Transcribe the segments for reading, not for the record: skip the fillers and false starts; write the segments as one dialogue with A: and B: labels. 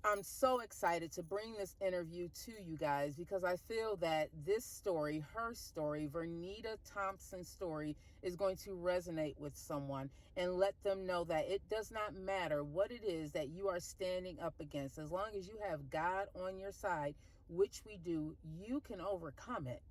A: I'm so excited to bring this interview to you guys because I feel that this story, her story, Vernita Thompson's story, is going to resonate with someone and let them know that it does not matter what it is that you are standing up against. As long as you have God on your side, which we do, you can overcome it.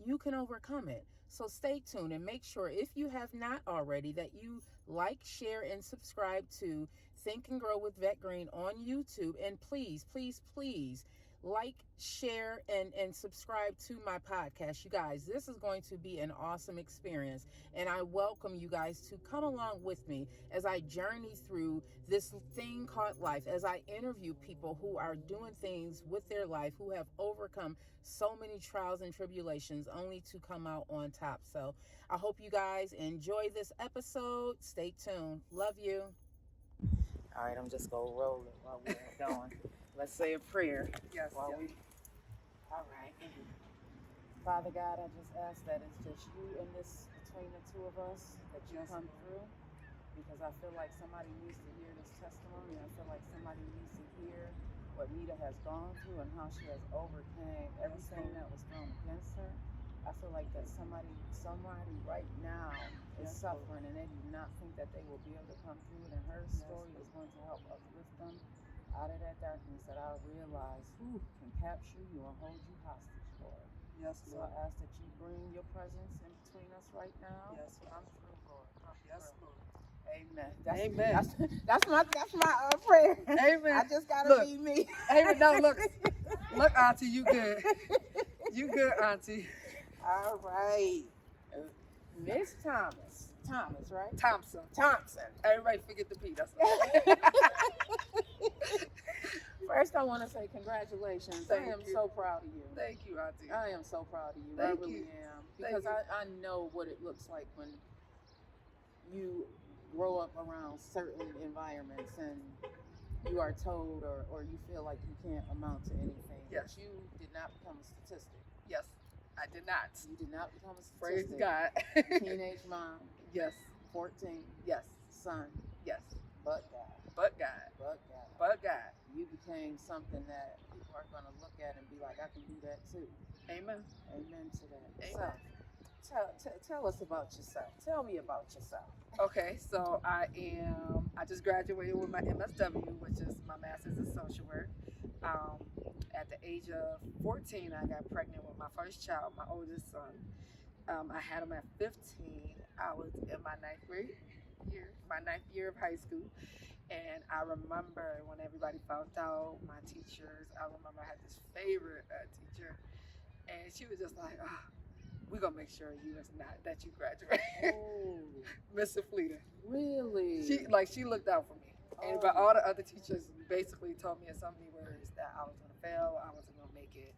A: You can overcome it. So stay tuned and make sure, if you have not already, that you like, share, and subscribe to Think and Grow with Vet Green on YouTube. And please, please, please like, share, and subscribe to my podcast. You guys, this is going to be an awesome experience. And I welcome you guys to come along with me as I journey through this thing called life, as I interview people who are doing things with their life, who have overcome so many trials and tribulations only to come out on top. So I hope you guys enjoy this episode. Stay tuned. Love you. All right, I'm just going to roll it while we're going. Let's say a prayer.
B: Yes.
A: While we. All right. Father God, I just ask that it's just you and this between the two of us, that you come through, because I feel like somebody needs to hear this testimony. I feel like somebody needs to hear what Nita has gone through and how she has overcame everything that was thrown against her. I feel like that somebody right now is suffering, and they do not think that they will be able to come through it, and her story is going to help uplift them out of that darkness that I realize can capture you and hold you hostage, Lord.
B: Yes,
A: So
B: Lord.
A: I ask that you bring your presence in between us right now.
B: Yes, Lord.
A: Come through, Lord. Come
B: Yes,
A: through.
B: Lord.
A: Amen.
B: Amen.
A: That's my prayer.
B: Amen.
A: I just gotta
B: Look.
A: be me.
B: Amen. No, look, Auntie, you good. You good, Auntie.
A: All right, Miss Thomas, right?
B: Thompson. Everybody forget the P. That's
A: First, I want to say congratulations. I am so proud of you.
B: Thank you, Auntie.
A: I am so proud of you. I
B: Thank
A: really
B: you.
A: am. Because I know what it looks like when you grow up around certain environments and you are told or you feel like you can't amount to anything.
B: Yes.
A: But you did not become a statistic.
B: Yes, I did not.
A: You did not become a
B: Praise
A: statistic.
B: God.
A: Teenage mom.
B: Yes.
A: 14.
B: Yes.
A: Son.
B: Yes.
A: But God.
B: But God.
A: But God.
B: But God.
A: You became something that people are going to look at and be like, I can do that too.
B: Amen.
A: Amen to that.
B: Amen.
A: So, tell us about yourself. Tell me about yourself.
B: Okay, so I just graduated with my MSW, which is my Master's in Social Work. At the age of 14, I got pregnant with my first child, my oldest son. I had him at 15. I was in my ninth year of high school. And I remember when everybody found out, my teachers, I remember I had this favorite teacher, and she was just like, oh, we're going to make sure that you graduate.
A: Oh.
B: Mr. Fleeter.
A: Really?
B: She looked out for me. And but all the other teachers basically told me in so many words that I was going to fail, I wasn't going to make it.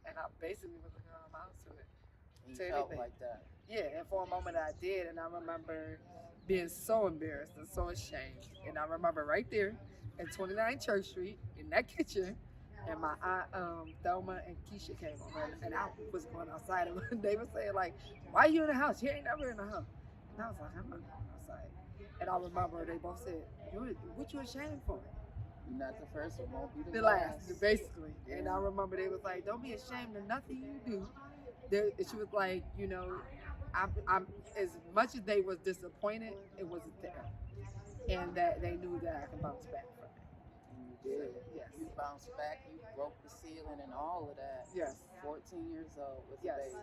B: And I basically was going to amount to it.
A: You felt like that?
B: Yeah, and for a moment I did, and I remember being so embarrassed and so ashamed. And I remember right there at 29 Church Street in that kitchen, and my aunt Thelma and Keisha came over, and I was going outside, and they were saying like, "Why are you in the house? You ain't never in the house." And I was like, "I'm not going outside." And I remember they both said, "What you ashamed for?"
A: You're not the first, it won't be
B: The last, basically. Yeah. And I remember they was like, "Don't be ashamed of nothing you do." She was like, I'm as much as they was disappointed, it wasn't there, and that they knew that I can bounce back from it.
A: And you did.
B: Yes.
A: You bounced back. You broke the ceiling and all of that.
B: Yes.
A: 14 years old with
B: yes.
A: a baby.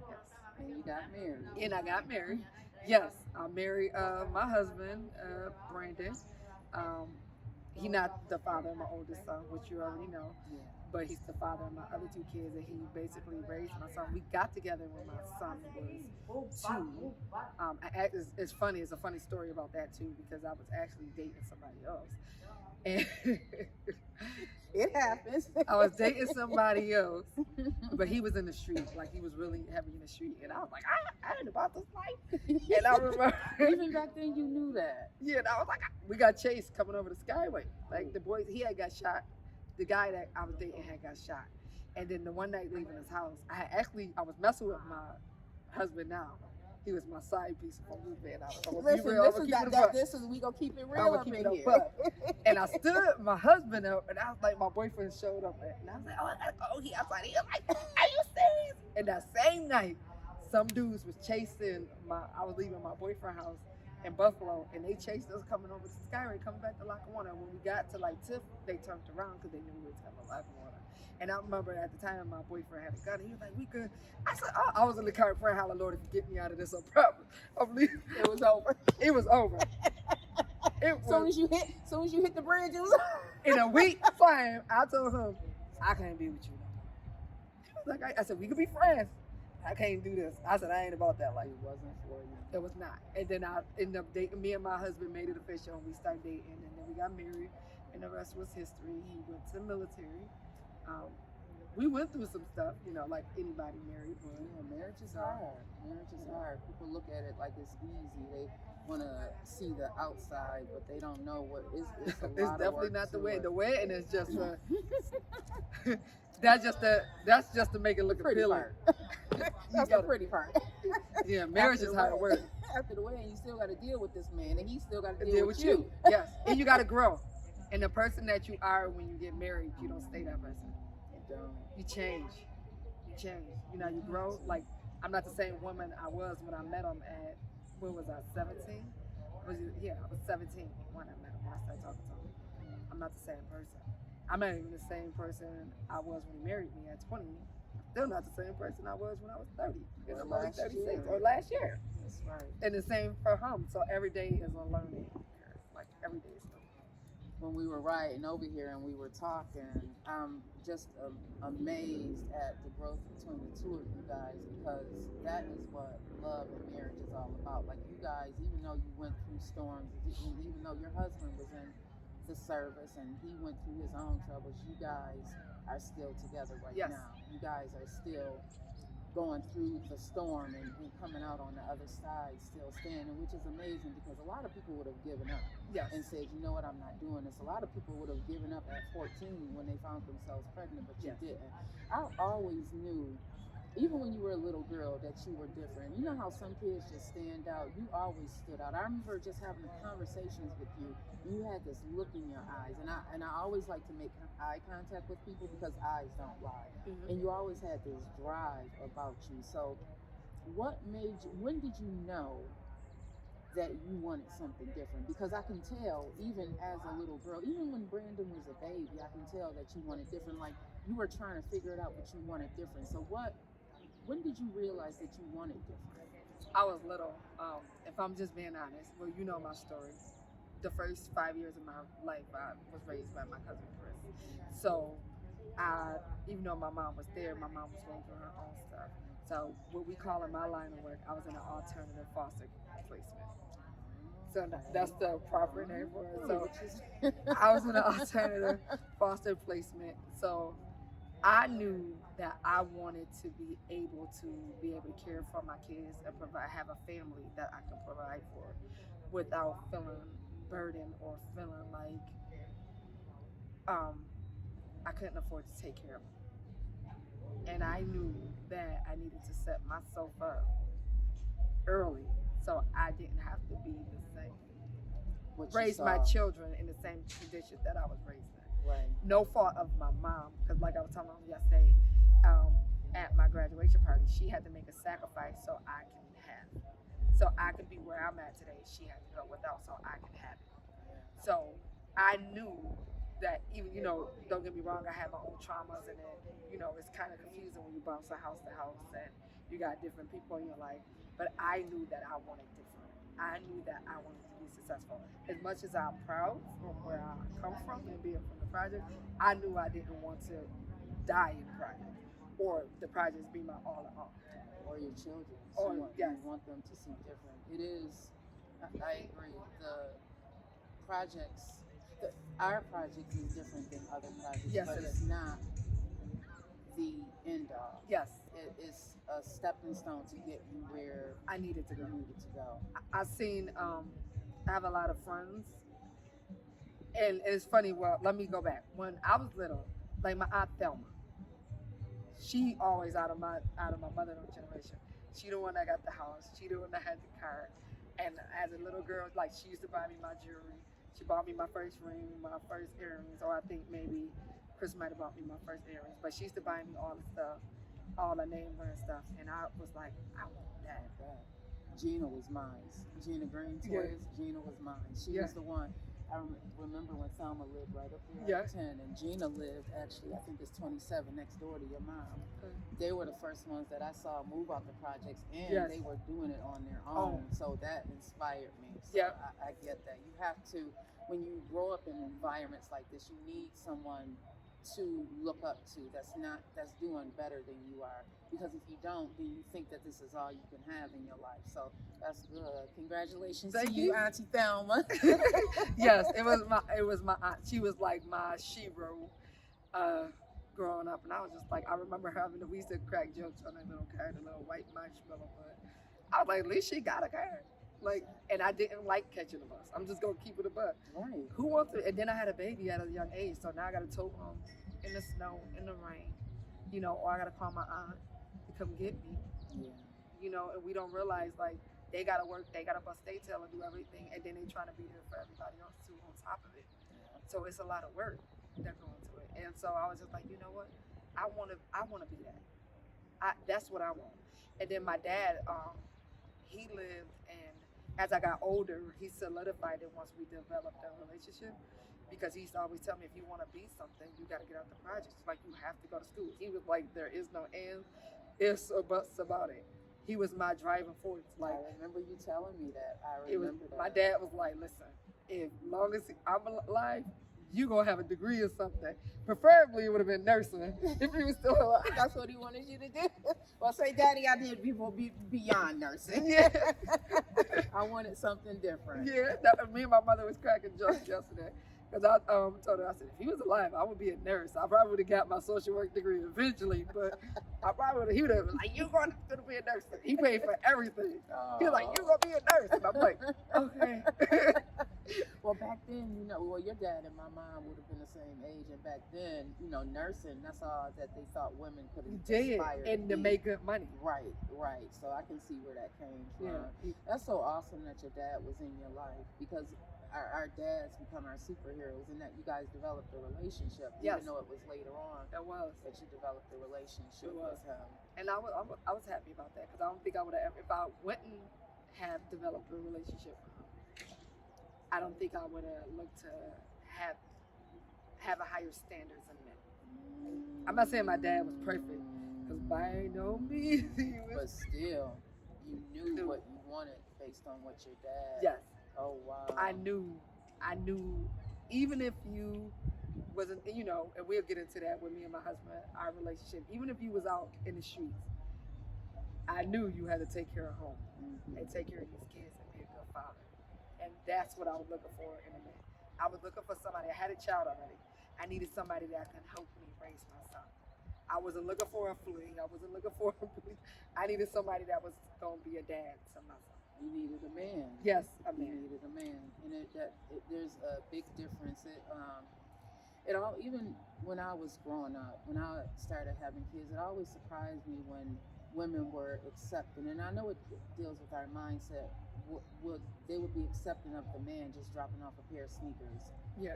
B: Yes.
A: And you got married.
B: And I got married. Yes, I married my husband, Brandon. He's not the father of my oldest son, which you already know.
A: Yeah.
B: But he's the father of my other two kids, and he basically raised my son. We got together when my son was 2. It's funny. It's a funny story about that too, because I was actually dating somebody else, and
A: it happens.
B: I was dating somebody else, but he was in the street. Like, he was really heavy in the street, and I was like, I heard about this life, and I remember
A: even back then you knew that.
B: Yeah, and I was like, we got chased coming over the Skyway. Like, the boys, he had got shot. The guy that I was dating had got shot. And then the one night leaving his house, I was messing with my husband now. He was my side piece from moving out. I'm gonna
A: Listen,
B: be real. I'm gonna keep it a buck.
A: we gonna keep it
B: I'm
A: real
B: gonna
A: up
B: keep
A: in
B: it a
A: here.
B: buck. And I stood my husband up, and I was like, my boyfriend showed up, and I was like, oh, I gotta go. He outside. He was like, are you serious? And that same night, some dudes was chasing I was leaving my boyfriend's house in Buffalo, and they chased us coming over to Skyway, coming back to Lackawanna. When we got to like Tiff, they turned around because they knew we were coming to Lackawanna. And I remember at the time my boyfriend had a gun. He was like, "We good." I said, "Oh," I was in the car praying, "Hallelujah, Lord, if you get me out of this, I'm probably, I'm leaving."
A: It was over.
B: It was over. It was.
A: Soon as you hit the bridge, it was
B: In a week flying, I told him, "I can't be with you no more." He was like, I said, "We could be friends. I can't do this." I said, "I ain't about that life."
A: It wasn't for you.
B: It was not. And then I ended up dating. Me and my husband made it official, and we started dating, and then we got married, and the rest was history. He went to the military. We went through some stuff, you know, like anybody married would.
A: Yeah, marriage is hard. Marriage is hard. People look at it like it's easy. They want to see the outside, but they don't know what it's a lot
B: It's
A: of
B: definitely
A: work
B: not the
A: to
B: way.
A: it.
B: The wedding is just that's just to make it look
A: Pretty
B: appealing.
A: part. That's the pretty part.
B: Yeah, marriage is hard work.
A: After the wedding, you still got to deal with this man, and he still got to
B: Deal
A: deal
B: with
A: with
B: you. Yes, and you got to grow. And the person that you are when you get married, you don't stay that person.
A: You don't.
B: You change. You change. You know, you grow. Like, I'm not the same woman I was when I met him at, when was I, 17? Yeah, I was 17 when I met him, when I started talking to him. I'm not the same person. I'm not even the same person I was when he married me at 20. Still not the same person I was when I was 30. Because I'm only 36. Or last year.
A: That's right.
B: And the same for him. So every day is a learning curve. Like, every day is learning.
A: When we were riding over here and we were talking, I'm just amazed at the growth between the two of you guys, because that is what love and marriage is all about. Like, you guys, even though you went through storms, and even though your husband was in the service and he went through his own troubles, you guys are still together right
B: Yes.
A: now. You guys are still going through the storm and coming out on the other side still standing, which is amazing, because a lot of people would have given up
B: Yes.
A: and said, you know what, I'm not doing this. A lot of people would have given up at 14 when they found themselves pregnant, but you
B: Yes.
A: didn't. I always knew, even when you were a little girl, that you were different. You know how some kids just stand out? You always stood out. I remember just having conversations with you, and you had this look in your eyes, and I always like to make eye contact with people because eyes don't lie.
B: Mm-hmm.
A: And you always had this drive about you. So when did you know that you wanted something different? Because I can tell, even as a little girl, even when Brandon was a baby, I can tell that you wanted different. Like, you were trying to figure it out, but you wanted different. So when did you realize that you wanted different?
B: I was little. If I'm just being honest, well, you know my story. The first 5 years of my life, I was raised by my cousin Chris. So, even though my mom was there, my mom was going through her own stuff. So, what we call in my line of work, I was in an alternative foster placement. So that's the proper name for it. So I was in an alternative foster placement. So I knew that I wanted to be able to care for my kids and have a family that I can provide for without feeling burdened or feeling like I couldn't afford to take care of them. And I knew that I needed to set myself up early so I didn't have to be the same. Raise my children in the same conditions that I was raised in.
A: Right.
B: No fault of my mom, because like I was telling them yesterday, at my graduation party, she had to make a sacrifice so I could be where I'm at today. She had to go without so I can have it. So I knew that even, don't get me wrong, I had my own traumas, and it's kind of confusing when you bounce from house to house and you got different people in your life. But I knew that I wanted different. I knew that I wanted to be successful. As much as I'm proud from where I come from and being from the project, I knew I didn't want to die in the project or the projects be my all in all.
A: Or your children.
B: Yes.
A: You want them to see different. It is, I agree. The projects, our project is different than other projects,
B: Yes,
A: but
B: it
A: it's
B: is.
A: not the end all.
B: Yes,
A: It is a stepping stone to get you where
B: I needed to
A: you
B: go.
A: needed to go.
B: I've seen, I have a lot of friends, and it's funny. Well, let me go back. When I was little, like my aunt Thelma, she always out of my mother generation. She the one that got the house. She the one that had the car. And as a little girl, like she used to buy me my jewelry. She bought me my first ring, my first earrings, or I think maybe Chris might have bought me my first earrings. But she used to buy me all the stuff, all the name brand stuff, and I was like, I want that.
A: Gina was mine. Gina Green Toys. Gina was mine. She was the one. I remember when Thelma lived right up there at 10, and Gina lived actually, I think it's 27 next door to your mom. They were the first ones that I saw move out the projects, and they were doing it on their own. So that inspired me. So I get that. You have to, when you grow up in environments like this, you need someone to look up to that's doing better than you are, because if you don't, then you think that this is all you can have in your life. So that's good. Congratulations to you, Auntie Thelma.
B: Yes, it was my aunt. She was like my shero growing up, and I was just like, I remember we used to crack jokes on that little car, the little white marshmallow, but I was like, at least she got a car. Like, and I didn't like catching the bus. I'm just gonna keep it a buck.
A: Right.
B: Who wants to? And then I had a baby at a young age, so now I gotta tow home in the snow, in the rain, or I gotta call my aunt to come get me.
A: Yeah.
B: And we don't realize like they gotta work, they gotta bust their tail and do everything, and then they trying to be there for everybody else too on top of it.
A: Yeah.
B: So it's a lot of work that go into it. And so I was just like, you know what? I wanna be that. That's what I want. And then my dad, he lived, and as I got older, he solidified it once we developed a relationship, because he used to always tell me, if you want to be something, you got to get out the projects. Like, you have to go to school. He was like, there is no ifs or buts about it. He was my driving force. Like,
A: I remember you telling me that.
B: My dad was like, listen, as long as I'm alive, you gonna have a degree or something. Preferably, it would have been nursing if he was still alive.
A: That's what he wanted you to do. Well, say, Daddy, I did people beyond nursing.
B: Yeah.
A: I wanted something different.
B: Yeah, me and my mother was cracking jokes yesterday. Because I told her, I said, if he was alive, I would be a nurse. I probably would have got my social work degree eventually, but he would have been like, you're going to be a nurse. He paid for everything. He was like, you're going to be a nurse. And I'm like, okay.
A: Well, back then, your dad and my mom would have been the same age. And back then, nursing, that's all that they thought women could aspire
B: and to make good money.
A: Right. So I can see where that came from. Yeah. That's so awesome that your dad was in your life, because our dads become our superheroes, and that you guys developed a relationship, even though it was later on that you developed a relationship with him.
B: And I was happy about that, because I don't think I would have, if I wouldn't have developed a relationship with him, I don't think I would have looked to have a higher standards in men. I'm not saying my dad was perfect, because by no means he was.
A: But still, you knew what you wanted based on what your dad.
B: Yes.
A: Oh wow.
B: I knew, even if you wasn't, and we'll get into that with me and my husband, our relationship, even if you was out in the streets, I knew you had to take care of home and take care of these kids and be a good father. And that's what I was looking for in a man. I was looking for somebody. I had a child already. I needed somebody that could help me raise my son. I wasn't looking for a fling. I wasn't looking for I needed somebody that was going to be a dad to my son.
A: You needed a man.
B: Yes, a man.
A: You needed a man, and there's a big difference. Even when I was growing up, when I started having kids, it always surprised me when women were accepting, and I know it deals with our mindset. They would be accepting of the man just dropping off a pair of sneakers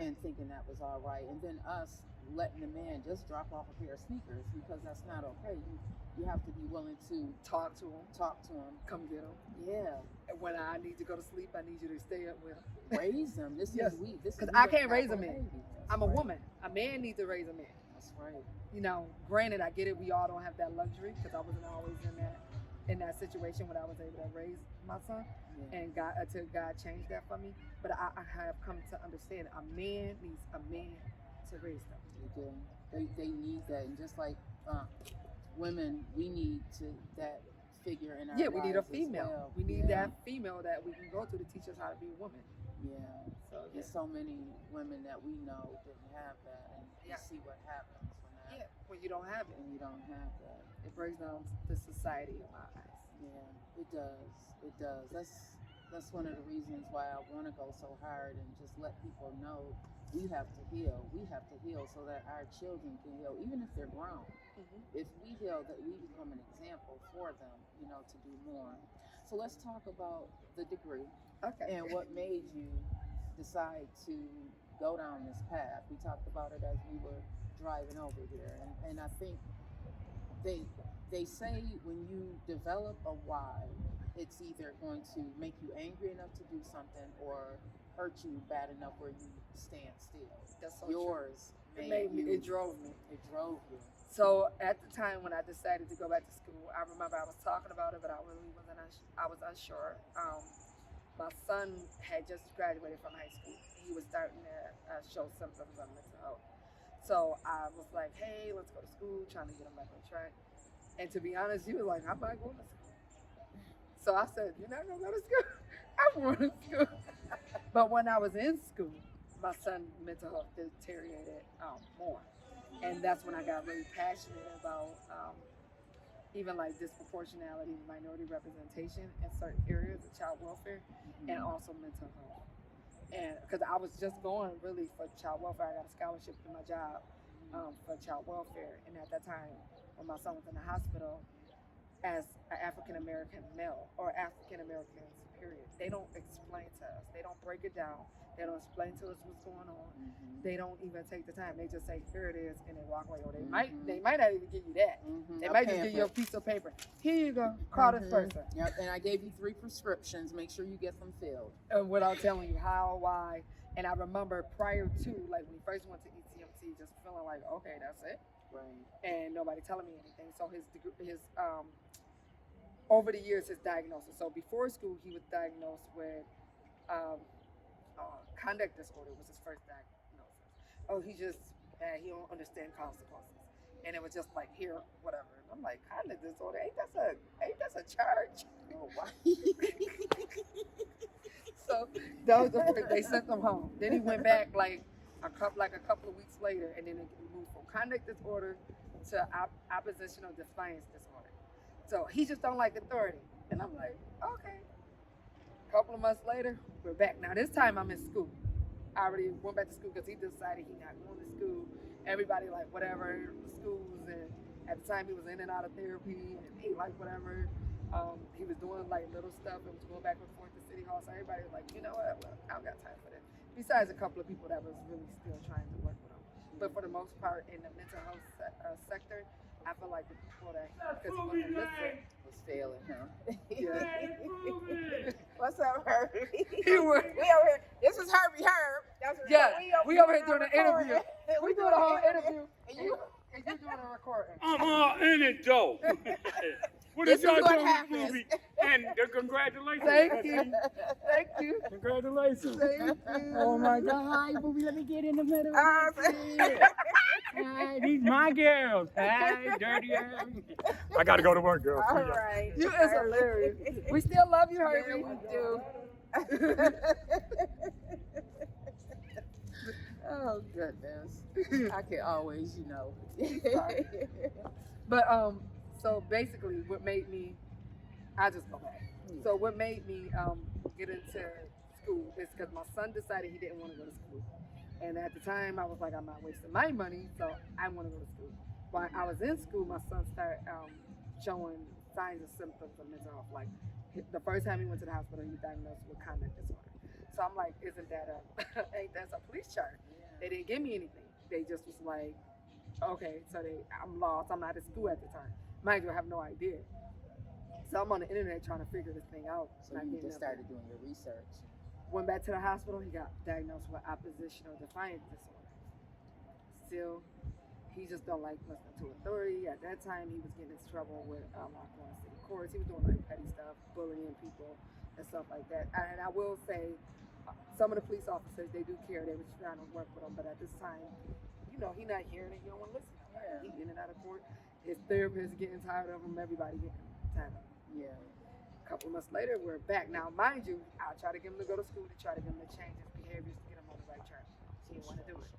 A: and thinking that was all right, and then us letting the man just drop off a pair of sneakers, because that's not okay. You have to be willing to
B: talk to him, come get him.
A: Yeah.
B: And when I need to go to sleep, I need you to stay up with him.
A: Raise him. This is we.
B: Because I can't raise a man. I'm a woman. A man needs to raise a man.
A: That's right.
B: Granted, I get it. We all don't have that luxury, because I wasn't always in that situation when I was able to raise my son, and until God changed that for me. But I have come to understand a man needs a man to raise them.
A: They do. They need that, and just like women, we need that figure in our lives.
B: We need a female.
A: Well.
B: We need that female that we can go to teach us how to be a woman.
A: Yeah. So there's so many women that we know didn't have that, and you see what happens
B: when you don't have it.
A: When you don't have that,
B: it breaks down the society in my eyes.
A: Yeah, it does. It does. That's one of the reasons why I want to go so hard and just let people know we have to heal. We have to heal so that our children can heal, even if they're grown. If we heal, that we become an example for them, to do more. So let's talk about the degree
B: Okay.
A: and what made you decide to go down this path. We talked about it as we were driving over here, and I think they they say when you develop a why, it's either going to make you angry enough to do something or hurt you bad enough where you stand still.
B: That's so
A: Yours
B: true. It
A: made
B: made me.
A: you.
B: It drove me.
A: It drove you.
B: So at the time when I decided to go back to school, I remember I was talking about it, but I really wasn't. I was unsure. My son had just graduated from high school. He was starting to show symptoms of mental health. So I was like, "Hey, let's go to school," trying to get him back on track. And to be honest, he was like, "I'm not going to school." So I said, "You're not gonna go to school?" I'm going to school. But when I was in school, my son's mental health deteriorated more. And that's when I got really passionate about even like disproportionality, minority representation in certain areas of child welfare, and also mental health. And because I was just going really for child welfare, I got a scholarship through my job for child welfare. And at that time, when my son was in the hospital, as an African American male or African American period, they don't explain to us. They don't break it down. They don't explain to us what's going on. They don't even take the time. They just say, "Here it is," and they walk away. Or they might not even give you that. They might just give you a piece of paper. Here you go. Call this person.
A: Yep. And I gave you 3 prescriptions. Make sure you get them filled.
B: Without telling you how, why. And I remember prior to, like when we first went to ECMT, just feeling like, okay, that's it.
A: Right.
B: And nobody telling me anything. So his over the years, his diagnosis. So before school, he was diagnosed with conduct disorder. Was his first diagnosis. Oh, he don't understand consequences, and it was just like, here, whatever. And I'm like, conduct disorder? Ain't that's a charge?
A: Oh, wow.
B: So that was the first. They sent him home. Then he went back like a couple of weeks later, and then it moved from conduct disorder to oppositional defiance disorder. So he just don't like authority. And I'm like, okay. A couple of months later, we're back. Now this time I'm in school. I already went back to school because he decided he's not going to school. Everybody like whatever, schools, and at the time he was in and out of therapy and he like whatever. He was doing like little stuff and was going back and forth to City Hall. So everybody was like, you know what, well, I don't got time for this. Besides a couple of people that was really still trying to work with him. But for the most part in the mental health sector, I feel like the people that because he wasn't listening
A: Was failing him.
B: Yeah.
A: What's up, Herbie?
B: We over
A: here. This is Herbie Herb. That's what
B: Yeah, we over here doing an interview. We doing a whole interview.
A: And you
B: doing a recording.
C: I'm all in it though. What
A: This
C: is y'all
A: is what
C: doing,
A: happens.
C: Booby? And congratulations.
B: Thank you. Thank you.
C: Congratulations.
B: Thank you.
C: Oh my God. Hi, Booby. Let me get in the middle.
A: Ah,
C: Hi, these my girls. Hi, dirty ass. I got to go to work, girl.
A: all right.
B: You is hilarious. We still love you, Herbie.
A: Yeah, we do. Oh goodness. I can always,
B: But so basically, what made me, I just go back. So what made me get into school is because my son decided he didn't want to go to school, and at the time I was like, I'm not wasting my money, so I want to go to school. While I was in school, my son started showing signs and symptoms of mental health. Like the first time he went to the hospital, he was diagnosed with conduct disorder. So I'm like, isn't that ain't that a police charge? They didn't give me anything. They just was like, okay, so I'm lost. I'm not at school at the time. Mind you, I have no idea. So I'm on the internet trying to figure this thing out.
A: So you just started doing your research.
B: Went back to the hospital. He got diagnosed with oppositional defiance disorder. Still, he just don't like listening to authority. At that time, he was getting in trouble with Oklahoma City courts. He was doing like petty stuff, bullying people and stuff like that. And I will say, some of the police officers, they do care. They were trying to work with him, but at this time, he not hearing it. He don't want to listen.
A: Yeah.
B: He in and out of court. His therapist getting tired of him. Everybody getting tired of him.
A: Yeah.
B: A couple of months later, we're back. Now, mind you, I try to get him to go to school to try to get him to change his behaviors to get him on the right track. He didn't want to do it.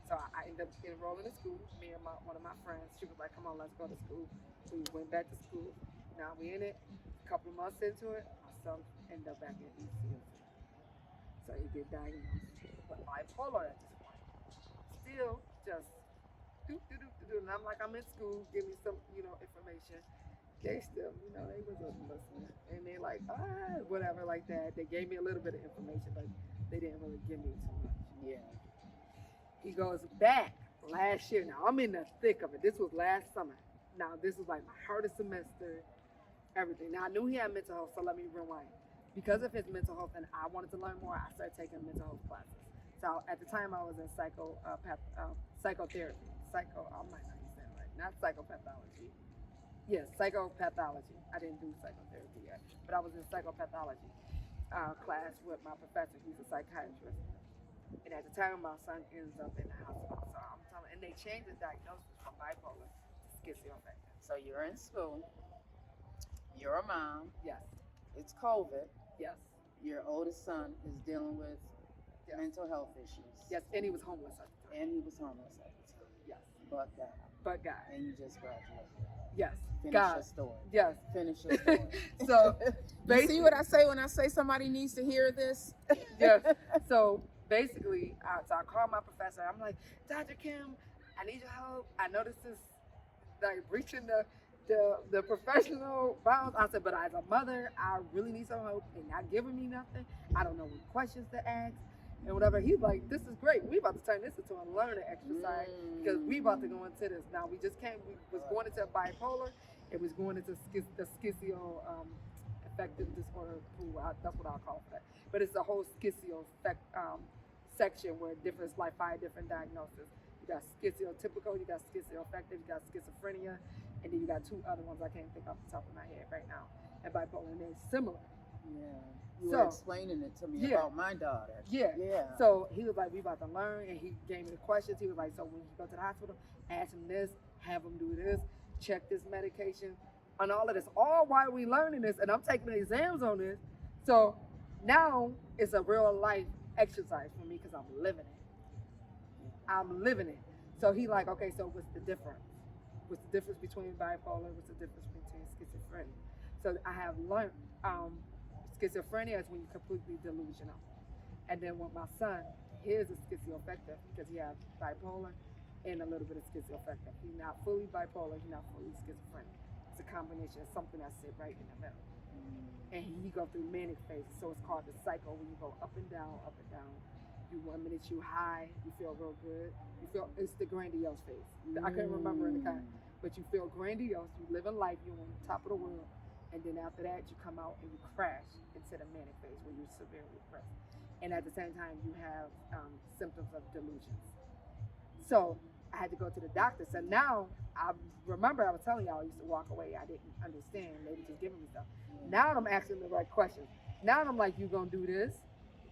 B: So I ended up enrolling in school. Me and one of my friends, she was like, come on, let's go to school. We went back to school. Now we in it. A couple of months into it, my son ended up back in ECU. So he get diagnosed with bipolar at this point. Still just do. And I'm like, I'm in school, give me some, information. They still, they wasn't listening. And they like, whatever like that. They gave me a little bit of information, but they didn't really give me too much.
A: Yeah.
B: He goes back last year. Now I'm in the thick of it. This was last summer. Now this was like my hardest semester, everything. Now I knew he had mental health, so let me rewind. Because of his mental health and I wanted to learn more, I started taking mental health classes. So at the time I was in psychotherapy. I might not use that right. Not psychopathology. Yes, psychopathology. I didn't do psychotherapy yet, but I was in psychopathology class with my professor. He's a psychiatrist. And at the time, my son ends up in the hospital. So I'm telling, and they changed the diagnosis from bipolar to schizoaffective.
A: So you're in school. You're a mom.
B: Yes,
A: It's COVID.
B: yes,
A: Your oldest son is dealing with
B: yes,
A: mental health issues.
B: yes. And he was homeless at the time.
A: And he was homeless at the time.
B: Yes,
A: But God.
B: but God.
A: And you just graduated.
B: Yes,
A: Finish
B: God.
A: your story.
B: Yes.
A: Finish your story.
B: So
A: You see what I say when I say somebody needs to hear this?
B: yes. So basically, so I called my professor. I'm like, Dr. Kim, I need your help. I know this is like breaching the professional bounds. I said, but as a mother, I really need some help and not giving me nothing. I don't know what questions to ask and whatever. He's like, this is great. We about to turn this into a learning exercise because we about to go into this. Now we just came. We was going into bipolar. It was going into the schizio affective disorder. That's what I'll call it. But it's the whole schizio section where different, like 5 different diagnoses. You got schizotypical, you got schizoaffective, you got schizophrenia, and then you got 2 other ones I can't think off the top of my head right now. And bipolar, and they're similar.
A: Yeah. You
B: So-
A: were explaining it to me
B: Yeah.
A: about my daughter.
B: Yeah.
A: Yeah.
B: So he was like, we about to learn, and he gave me the questions. He was like, so when you go to the hospital, ask him this, have him do this, check this medication, and all of this. All while we learning this, and I'm taking the exams on this. So now it's a real life exercise for me because I'm living it. I'm living it. So he like, okay, so what's the difference? What's the difference between bipolar? What's the difference between schizophrenia? So I have learned schizophrenia is when you're completely delusional. And then with my son, his is schizoaffective because he has bipolar and a little bit of schizoaffective. He's not fully bipolar, he's not fully schizophrenic. It's a combination of something that sit right in the middle. And he go through manic phases, so it's called the cycle when you go up and down, up and down. You 1 minute you high, you feel real good. You feel it's the grandiose phase. I can't remember in the kind, but you feel grandiose. You live in life. You're on the top of the world, and then after that, you come out and you crash into the manic phase where you're severely depressed. And at the same time, you have symptoms of delusions. So I had to go to the doctor. So now I remember I was telling y'all I used to walk away. I didn't understand. They were just giving me stuff. Now I'm asking the right questions. Now I'm like, you gonna do this?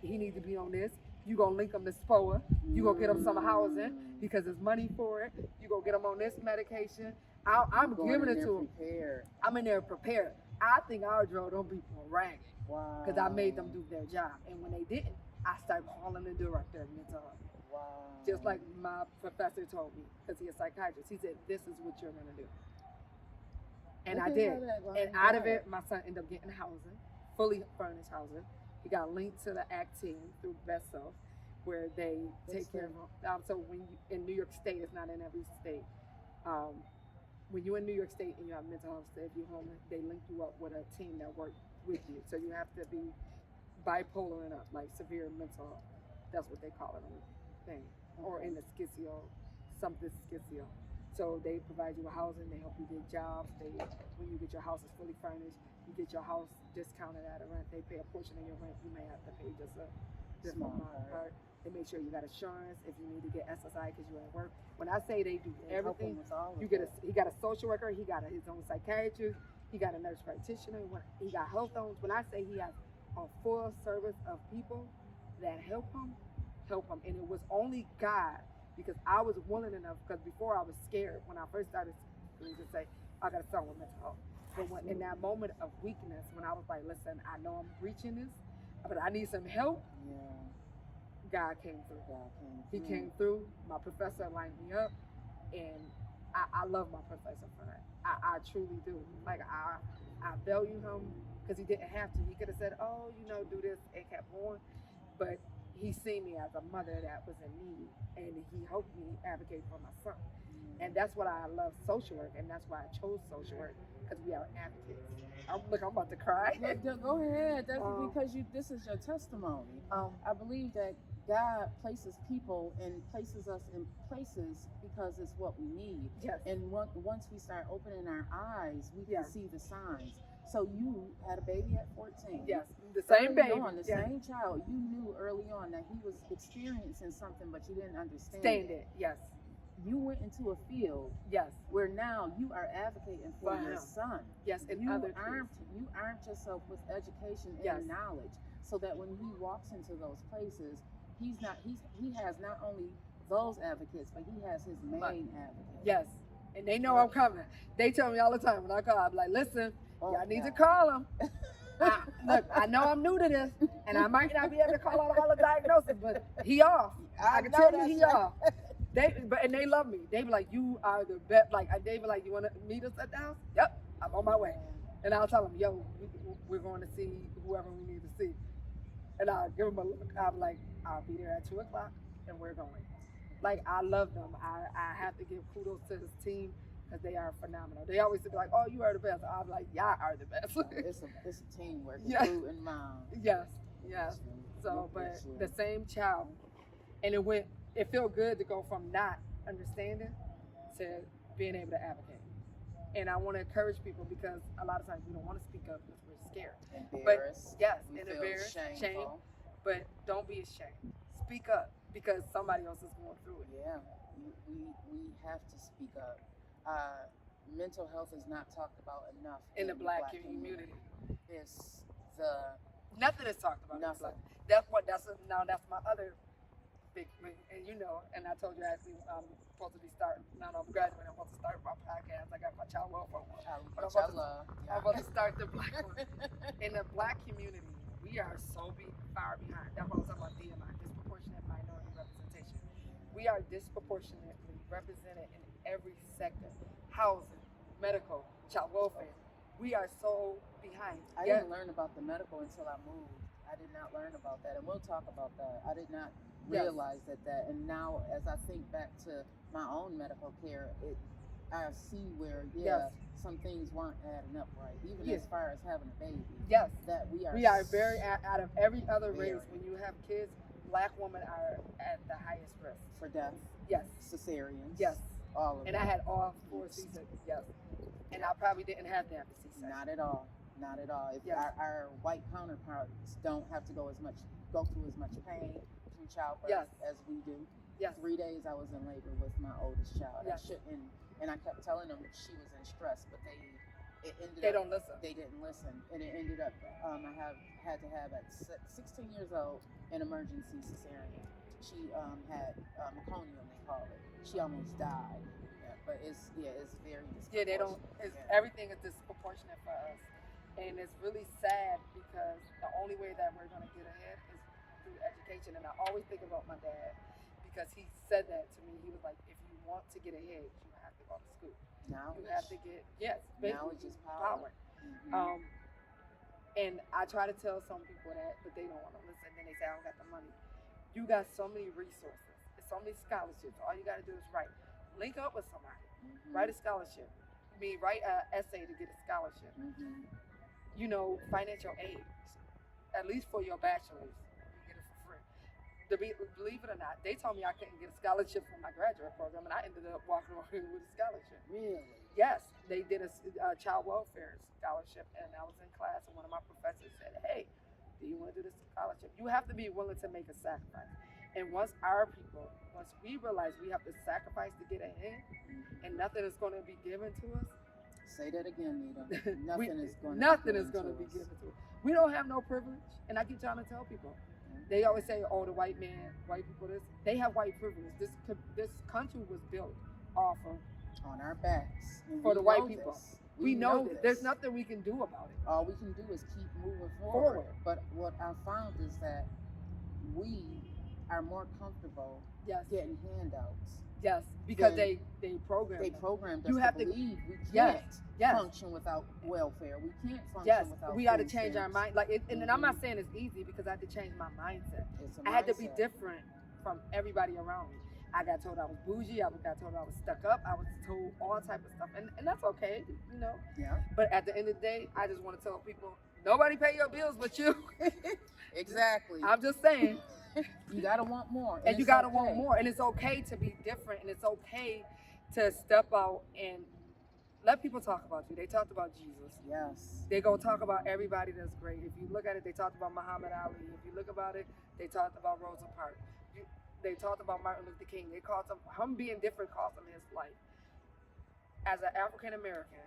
B: He needs to be on this. You gonna link him to SPOA. You gonna get him some housing because there's money for it. You gonna get him on this medication. I'm giving it to him.
A: Prepared.
B: I'm in there prepared. I think I drove them people ragged
A: Wow.
B: because I made them do their job. And when they didn't, I started calling the director of mental health.
A: Wow.
B: Just like my professor told me, because he's a psychiatrist. He said, this is what you're gonna do. And I did. And out of it, my son ended up getting housing, fully furnished housing. He got linked to the ACT team through BESO, where they take care of him. So when you, in New York State, it's not in every state. When you're in New York State and you have mental health, if you're homeless, they link you up with a team that works with you. So you have to be bipolar and up, like severe mental health. That's what they call it on the thing. Or in the schizio, something schizio. So they provide you with housing, they help you get jobs. When you get your house is fully furnished, you get your house discounted at a rent. They pay a portion of your rent. You may have to pay just a different part. They make sure you got insurance if you need to get SSI because you're at work. When I say they do everything, he got a social worker, he got his own psychiatrist, he got a nurse practitioner, he got health homes. When I say he has a full service of people that help him. And it was only God, because I was willing enough, because before I was scared when I first started to say, I got a son with mental health. But when, in that moment of weakness, when I was like, listen, I know I'm reaching this, but I need some help.
A: Yeah.
B: God came through. He came through. My professor lined me up, and I love my professor for that. I truly do. Like I value him because he didn't have to. He could have said, "Oh, do this," and kept going. But he seen me as a mother that was in need, and he helped me advocate for my son. And that's what I love social work, and that's why I chose social work, because we are advocates. I'm about to cry.
A: Go ahead. That's because this is your testimony. I believe that God places people and places us in places because it's what we need.
B: Yes.
A: And once we start opening our eyes, we can
B: Yes.
A: see the signs. So you had a baby at 14.
B: Yes, the same
A: Early
B: baby.
A: on, the
B: Yes.
A: same child. You knew early on that he was experiencing something, but you didn't understand
B: Stand it. Yes.
A: You went into a field
B: Yes.
A: where now you are advocating for
B: For
A: your
B: him.
A: son.
B: Yes. And
A: You
B: other
A: armed
B: kids.
A: yourself with education and
B: Yes.
A: knowledge, so that when he walks into those places, he has not only those advocates, but he has his main advocate.
B: Yes. And they know I'm coming. They tell me all the time when I call, I'm like, listen,
A: Oh,
B: y'all need to
A: God.
B: call him. Look, I know I'm new to this, and I might not be able to call out all the diagnoses, but he off. I can
A: know
B: tell you
A: that's
B: he
A: right.
B: off. And they love me. They be like, you are the best. Like, they be like, you want to meet us at the house? Yep, I'm on my way. And I'll tell them, yo, we're going to see whoever we need to see. And I'll give them a look. I'm like, I'll be there at 2 o'clock, and we're going. Like, I love them. I have to give kudos to this team because they are phenomenal. They always be like, oh, you are the best. I'm like, y'all are the best.
A: It's a teamwork.
B: Yeah.
A: Fruit and mom.
B: Yes. So, but the same child, and it felt good to go from not understanding to being able to advocate. And I want to encourage people because a lot of times we don't want to speak up because we're scared.
A: Embarrassed.
B: Yes,
A: We
B: and
A: feel
B: embarrassed,
A: shameful.
B: shame. But don't be ashamed. Speak up because somebody else is going through it.
A: Yeah, we have to speak up. Mental health is not talked about enough
B: In the black community.
A: It's the
B: Nothing is talked about.
A: Nothing.
B: That's my other big thing. And I told you actually I'm supposed to be starting, now I'm graduating, I'm supposed to start my podcast. I got my child welfare one.
A: which I love.
B: I'm about to start the black one. In the black community, we are so far behind. That's what I'm talking about, DMI, disproportionate minority representation. We are disproportionately represented in every sector: housing, medical, child welfare. We are so behind.
A: I didn't learn about the medical until I moved. I did not learn about that, and we'll talk about that. I did not realize that, and now as I think back to my own medical care, I see where some things weren't adding up right, even as far as having a baby.
B: Yes,
A: that we
B: are very out of every other race. When you have kids, black women are at the highest risk
A: for death.
B: Yes,
A: cesareans.
B: Yes,
A: all of
B: and
A: that.
B: I had all 4 C-sections. Yes, and I probably didn't have to have the C-section.
A: Not at all. Not at all. If our white counterparts don't have to go through as much pain through childbirth as we do.
B: Yes.
A: 3 days I was in labor with my oldest child.
B: Yes.
A: And I kept telling them she was in stress, but
B: they don't listen.
A: They didn't listen, and it ended up I had to have at 16 years old an emergency cesarean. She had meconium, they call it. She almost died. Yeah, but it's very disproportionate.
B: Yeah, they don't. Everything is disproportionate for us. And it's really sad because the only way that we're going to get ahead is through education. And I always think about my dad because he said that to me. He was like, if you want to get ahead, you have to go to school.
A: Knowledge.
B: You have to get,
A: knowledge is power.
B: Mm-hmm. And I try to tell some people that, but they don't want to listen. Then they say, I don't got the money. You got so many resources. There's so many scholarships. All you got to do is link up with somebody.
A: Mm-hmm.
B: Write a scholarship. Write an essay to get a scholarship.
A: Mm-hmm.
B: Financial aid, at least for your bachelor's, you get it for free. Believe it or not, they told me I couldn't get a scholarship for my graduate program, and I ended up walking away with a scholarship.
A: Really?
B: Yes, they did a child welfare scholarship, and I was in class, and one of my professors said, hey, do you want to do this scholarship? You have to be willing to make a sacrifice. And once we realize we have to sacrifice to get ahead, and nothing is going to be given to us.
A: Say that again, Nita. Nothing is going to be given to us.
B: We don't have no privilege, and I keep trying to tell people. They always say, "Oh, the white people this." They have white privilege. This country was built off of
A: on our backs
B: for the white people. We know this. There's nothing we can do about it.
A: All we can do is keep moving forward. But what I found is that we are more comfortable getting handouts
B: Yes, because
A: then
B: they program
A: they
B: them.
A: programmed us
B: You have
A: to
B: to-
A: believe we
B: Yes,
A: can't
B: yes.
A: function without welfare. We can't function
B: Yes,
A: without
B: we got to
A: food
B: change our
A: stamps.
B: mind. Like, and I'm not saying it's easy because I had to change my mindset.
A: It's a
B: I had to be
A: mindset.
B: different from everybody around me. I got told I was bougie. Got told I was stuck up. I was told all type of stuff, and that's okay, you know.
A: Yeah.
B: But at the end of the day, I just want to tell people, nobody pay your bills but you.
A: Exactly.
B: I'm just saying,
A: You gotta want more,
B: and you
A: it's
B: gotta
A: okay.
B: want more, and it's okay to be different, and it's okay to step out and let people talk about you. They talked about Jesus.
A: Yes.
B: They gonna talk about everybody that's great. If you look at it, they talked about Muhammad Ali. If you look about it, they talked about Rosa Parks. They talked about Martin Luther King. They called him being different cost him his life. As an African American,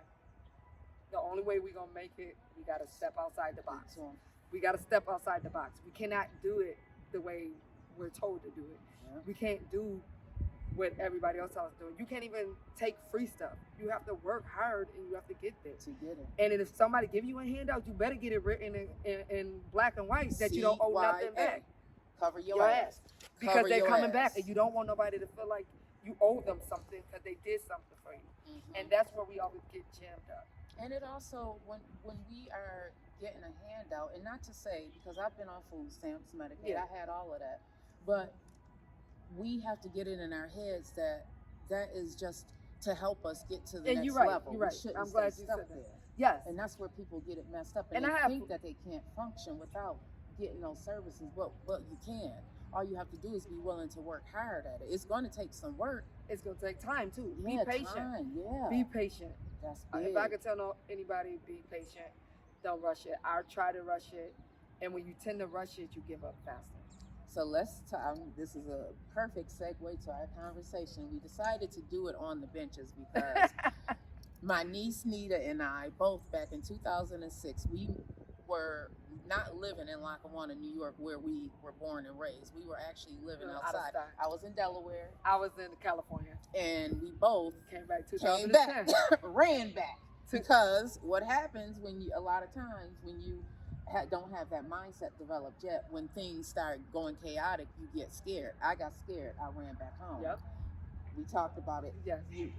B: the only way we gonna make it, we gotta step outside the box. We gotta step outside the box. We cannot do it the way we're told to do it.
A: Yeah.
B: We can't do what everybody else is doing. You can't even take free stuff. You have to work hard and you have to get there.
A: To get it.
B: And then if somebody give you a handout, you better get it written in black and white that you don't owe nothing back.
A: Cover your
B: Your
A: ass.
B: ass. Because
A: Cover
B: they're
A: your
B: coming
A: ass.
B: back and you don't want nobody to feel like you owe them something because they did something for you.
A: Mhm.
B: And that's where we always get jammed up.
A: And it also, when we are getting a handout, and not to say, because I've been on food stamps, Medicaid,
B: Yeah.
A: I had all of that, but we have to get it in our heads that is just to help us get to the
B: And
A: next
B: you're right,
A: level.
B: you're
A: We
B: right.
A: shouldn't
B: I'm
A: stay
B: glad you
A: stuck
B: said that.
A: there.
B: Yes.
A: And that's where people get it messed up, and
B: And
A: they
B: I have-
A: think that they can't function without getting those services, but you can. All you have to do is be willing to work hard at it. It's going to take some work.
B: It's going to take time too.
A: Yeah,
B: Be patient.
A: time, yeah.
B: Be patient.
A: That's big.
B: If I could tell anybody, be patient. Don't rush it. I try to rush it. And when you tend to rush it, you give up faster.
A: So this is a perfect segue to our conversation. We decided to do it on the benches because my niece Nita and I, both back in 2006, we were not living in Lackawanna, New York, where we were born and raised. We were actually living
B: Out of
A: outside.
B: state.
A: I was in Delaware,
B: I was in California.
A: and we both
B: Came back
A: came
B: 2010.
A: back, ran back. Because what happens a lot of times when you don't have that mindset developed yet, when things start going chaotic, you get scared. I got scared. I ran back home.
B: Yep.
A: We talked about it.
B: Yes.
A: You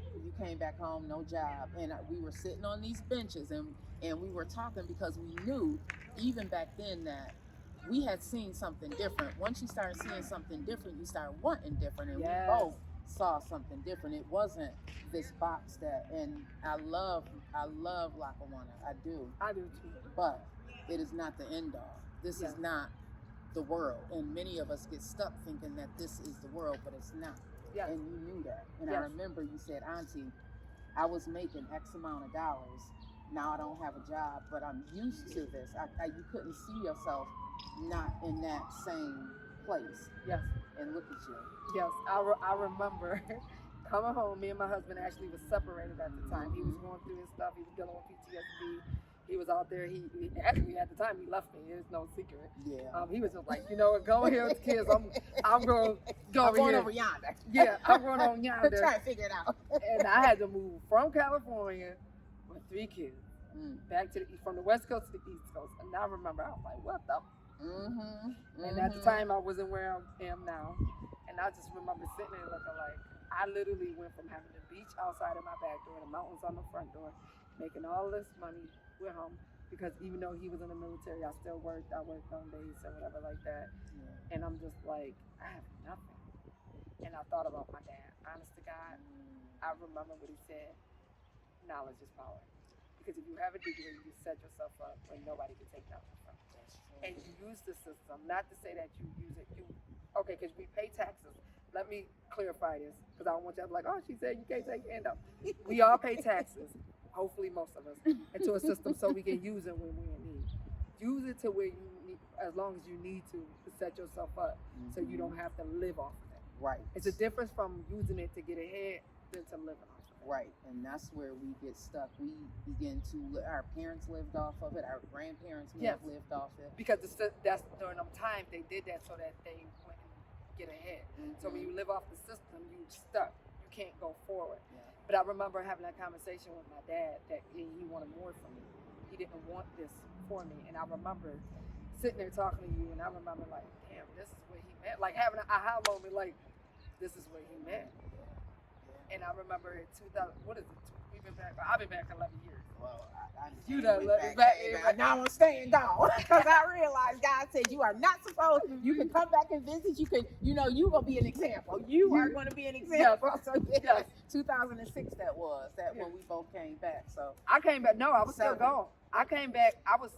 A: came back home, no job, and we were sitting on these benches, and we were talking because we knew even back then that we had seen something different. Once you start seeing something different, you start wanting different, and
B: Yes.
A: we both saw something different. It wasn't this box and I love Lackawanna. I do.
B: I do too.
A: But it is not the end all. This
B: Yeah.
A: is not the world. And many of us get stuck thinking that this is the world, but it's not.
B: Yes.
A: And you knew that. And I
B: Yes.
A: remember you said, Auntie, I was making X amount of dollars. Now I don't have a job, but I'm used to this. You couldn't see yourself not in that same place.
B: Yes.
A: And look at you.
B: Yes. I remember coming home. Me and my husband actually was separated at the time. He was going through his stuff. He was dealing with PTSD. He was out there. He actually at the time he left me. It's no secret.
A: Yeah.
B: He was just like, you know what, go here with the kids. I'm going to go
A: I'm
B: over
A: going
B: here.
A: over yonder.
B: Yeah, I'm going on yonder.
A: Try to figure it out.
B: And I had to move from California with 3 kids back to from the West Coast to the East Coast. And I remember I was like, what the? And at the time I wasn't where I am now. And I just remember sitting there looking like, I literally went from having the beach outside of my back door, the mountains on the front door, making all this money with him. Because even though he was in the military, I still worked. I worked on days or whatever like that.
A: Yeah.
B: And I'm just like, I have nothing. And I thought about my dad. Honest to God, I remember what he said, knowledge is power. Because if you have a degree, you set yourself up where nobody can take nothing from you. And you use the system, not to say that you use it. Okay, because we pay taxes. Let me clarify this, because I don't want you to be like, oh, she said you can't take your hand up. We all pay taxes, hopefully most of us, into a system so we can use it when we in need. Use it to where you need, as long as you need to set yourself up so you don't have to live off of it.
A: Right.
B: It's a difference from using it to get ahead than to living off of it.
A: Right, and that's where we get stuck. We begin to, our parents lived off of it, our grandparents may have lived off it.
B: Because that's during them times they did that so that they wouldn't get ahead. So when you live off the system, you stuck. You can't go forward.
A: Yeah.
B: But I remember having that conversation with my dad that he wanted more from me. He didn't want this for me. And I remember sitting there talking to you, and I remember like, damn, this is what he meant. Like having an aha moment, like, this is what he meant. I remember in 2000, what is it? We've been back. I've been back 11 years.
D: Well,
B: You done let me back in.
D: but now I'm staying gone because I realized God said you are not supposed. You can come back and visit. You can, you know, you gonna be an example. You are going to be an example. So
B: Yes.
D: 2006 that was when we both came back. So
B: I came back. No, I was still
D: Seven.
B: gone. I came back. I was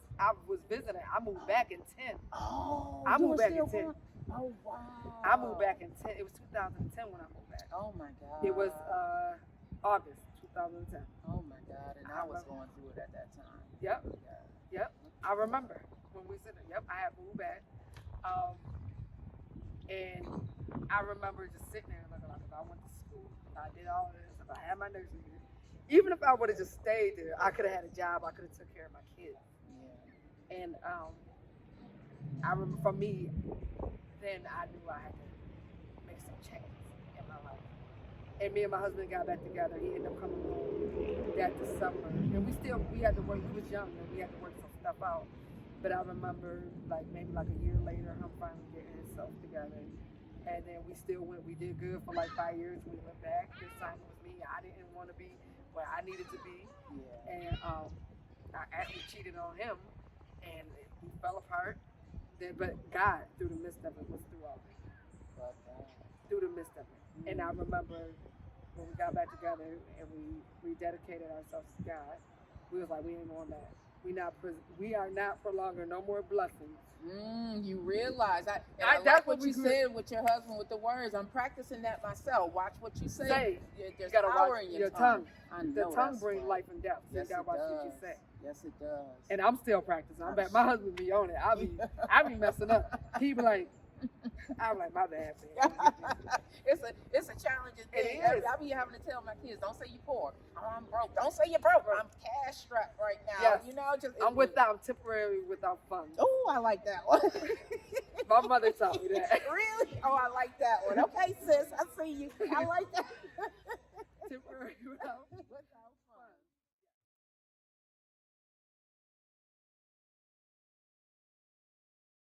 B: visiting. I moved back in 10. I
D: you
B: moved
D: were
B: back
D: still
B: in 10.
D: gone? Oh wow.
B: I moved back in 10. It was 2010 when I moved back.
D: Oh my God.
B: It was August 2010.
D: Oh my God, and I was
B: remember.
D: going through it at that time.
B: Yep.
D: Oh, God.
B: Yep. I remember when we said, yep, I had moved back. And I remember just sitting there looking like, if I went to school, if I did all this, if I had my nursing degree, even if I would have just stayed there, I could have had a job, I could have took care of my kids.
D: Yeah.
B: And I remember for me, then I knew I had to make some changes in my life. And me and my husband got back together. He ended up coming home that December. And we had to work, he was young, and we had to work some stuff out. But I remember maybe a year later, him finally getting himself together. And then we still went, we did good for 5 years. We went back. This time it was me. I didn't want to be where I needed to be.
D: Yeah.
B: And I actually cheated on him. And we fell apart. But God, through the midst of it, was through all of it.
D: But,
B: Through the midst of it. And I remember when we got back together and we rededicated ourselves to God, we was like, we ain't going back. We are not prolonging no more blessings.
D: You realize I
B: that's
D: like
B: what
D: what
B: we
D: you
B: grew-
D: said with your husband with the words. I'm practicing that myself. Watch what you say.
B: Say.
D: There's
B: You gotta
D: power
B: watch
D: in
B: your
D: tongue.
B: tongue.
D: I
B: The
D: know
B: tongue
D: that's
B: brings
D: right.
B: life and death. So
D: Yes,
B: you gotta
D: it
B: watch what you
D: does.
B: say.
D: Yes, it does.
B: And I'm still practicing. I'm back. My husband be on it. I be messing up. He be like, I'm like, my bad, man.
D: it's a challenging thing.
B: It is.
D: I be having to tell my kids, don't say you poor. Oh, I'm broke. Don't say you're broke. I'm cash strapped right now.
B: Yes.
D: You know,
B: I'm temporary without funds.
D: Oh, I like that one.
B: My mother taught me that.
D: Really? Oh, I like that one. Okay, sis, I see you. I like that.
B: Temporary without